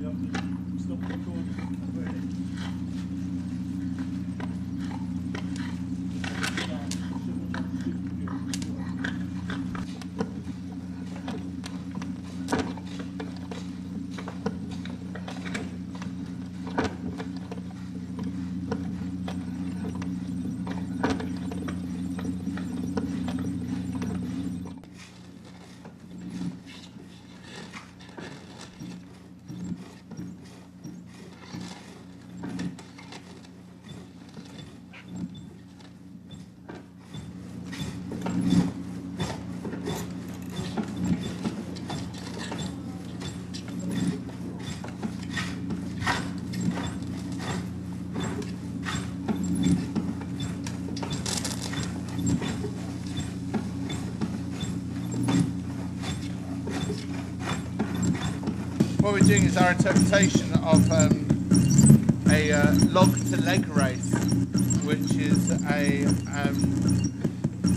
Stop recording. What we're doing is our interpretation of a log to leg race, which is a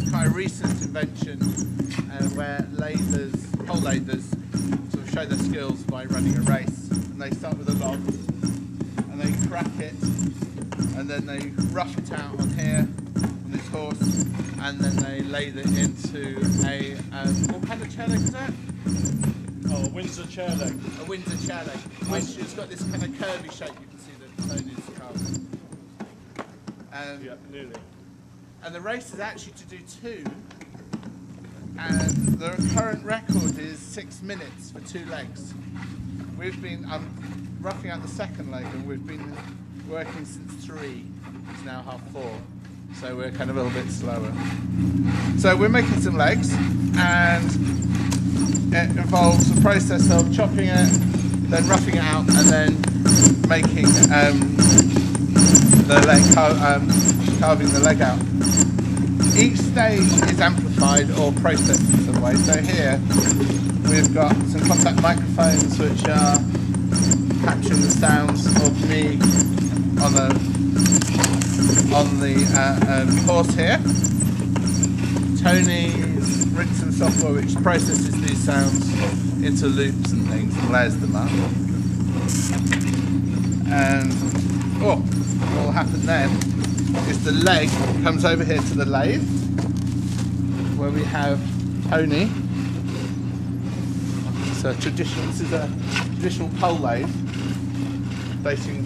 kind of recent invention where pole lathers sort of show their skills by running a race. And they start with a log and they crack it and then they rough it out on here on this horse and then they lathe it into a what kind of chair leg is that? Oh, a Windsor chair leg. A Windsor chair leg, which has got this kind of curvy shape. You can see that Tony's carved. Yeah, nearly. And the race is actually to do two. And the current record is 6 minutes for 2 legs. We've been roughing out the second leg, and we've been working since 3. It's now 4:30. So we're kind of a little bit slower. So we're making some legs, and it involves a process of chopping it, then roughing it out, and then making the leg, carving the leg out. Each stage is amplified or processed in some way. So here we've got some contact microphones which are capturing the sounds of me on the horse here. Tony's written some software which processes these sounds into loops and things and layers them up. And what will happen then is the leg comes over here to the lathe where we have Tony. This is a traditional pole lathe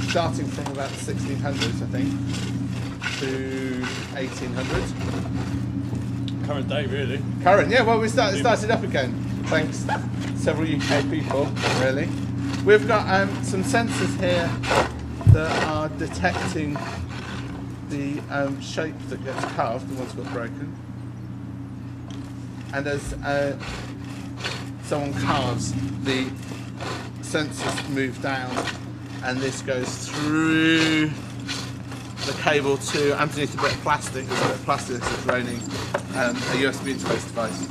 starting from about the 1600s, I think, to 1800s. Current day, really. Current, yeah, well, we started up again, thanks to several UK people, really. We've got some sensors here that are detecting the shape that gets carved, the ones that got broken. And as someone carves, the sensors move down, and this goes through the cable to underneath a bit of plastic. There's a bit of plastic that's running a USB interface device.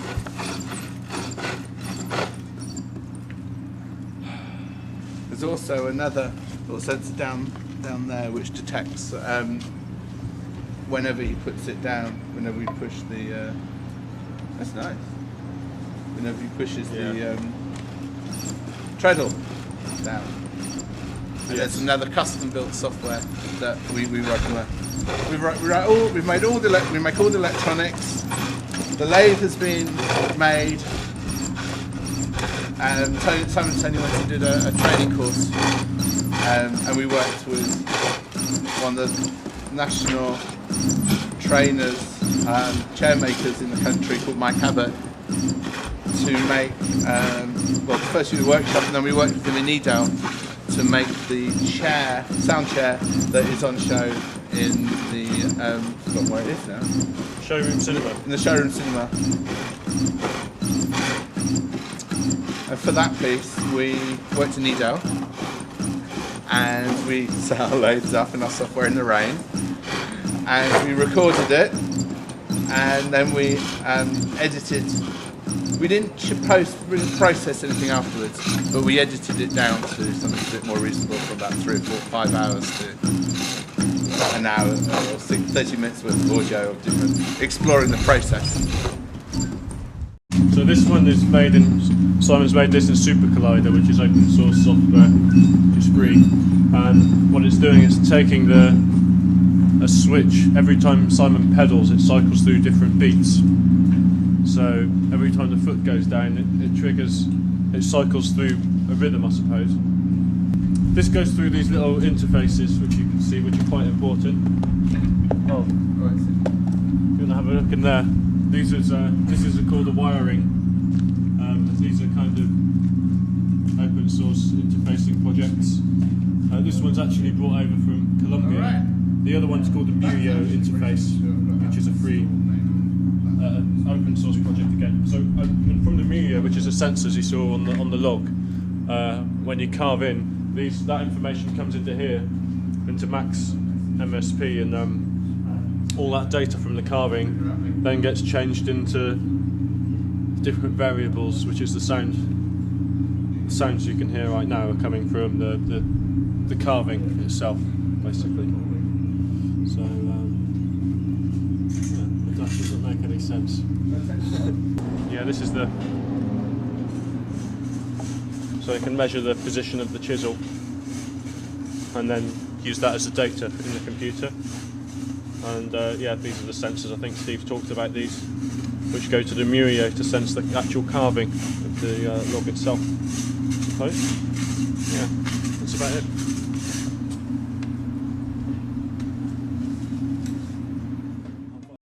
There's also another little sensor down there which detects whenever he puts it down, whenever we push the that's nice. Whenever he pushes the treadle down. And there's another custom-built software that we work on. We make all the electronics. The lathe has been made, and Simon and Tony went and did a training course, and we worked with one of the national trainers, chair makers in the country called Mike Abbott, to make first we did a workshop, and then we worked with him in Nidau to make the sound chair that is on show in the I forgot where it is now. Showroom cinema. In the showroom cinema. And for that piece, we worked in Nidau, and we set our lathes up in our software in the rain, and we recorded it, and then we edited. We didn't process anything afterwards, but we edited it down to something a bit more reasonable, from about 3 or 4 or 5 hours to about an hour or 30 minutes worth of audio of different, exploring the process. So So this one is made in, Simon's made this in Super Collider, which is open source software, which is free. And what it's doing is taking a switch, every time Simon pedals it cycles through different beats. So every time the foot goes down it triggers, it cycles through a rhythm, I suppose. This goes through these little interfaces which you can see, which are quite important. Oh, right. You want to have a look in there? This is called the wiring. These are kind of open source interfacing projects. This one's actually brought over from Colombia. Right. The other one's called the Muyo interface, which is a free open source project again. So from the Muyo, which is the sensors you saw on the log, when you carve in, that information comes into here, into Max MSP, and all that data from the carving then gets changed into different variables, which is the sounds you can hear right now are coming from the carving itself, basically. So yeah, that doesn't make any sense. Yeah, this is so you can measure the position of the chisel and then use that as the data in the computer. And yeah, these are the sensors. I think Steve talked about these, which go to the Muyo to sense the actual carving of the log itself, I suppose. Yeah, that's about it.